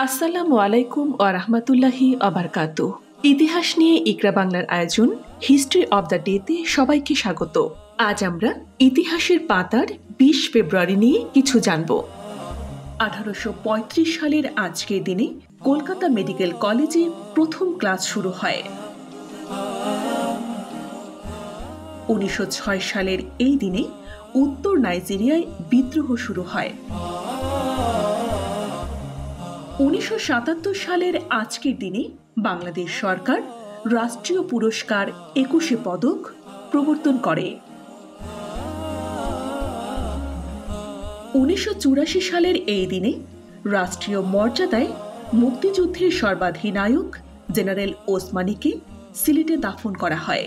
আসসালামু আলাইকুম ওয়া রাহমাতুল্লাহি ওয়া বারাকাতুহু। ইতিহাস নিয়ে ইকরা বাংলার আয়োজন হিস্ট্রি অব দ্য ডেতে সবাইকে স্বাগত। আজ আমরা ইতিহাসের পাতার ২০ ফেব্রুয়ারি নিয়ে কিছু জানব। ১৮৩৫ সালের আজকের দিনে কলকাতা মেডিকেল কলেজে প্রথম ক্লাস শুরু হয়। ১৯০৬ সালের এই দিনে উত্তর নাইজেরিয়ায় বিদ্রোহ শুরু হয়। ১৯৭৭ সালের আজকের দিনে বাংলাদেশ সরকার রাষ্ট্রীয় পুরস্কার ২১ পদক প্রবর্তন করে। ১৯৮৪ সালের এই দিনে রাষ্ট্রীয় মর্যাদায় মুক্তিযুদ্ধের সর্বাধিনায়ক জেনারেল ওসমানীকে সিলেটে দাফন করা হয়।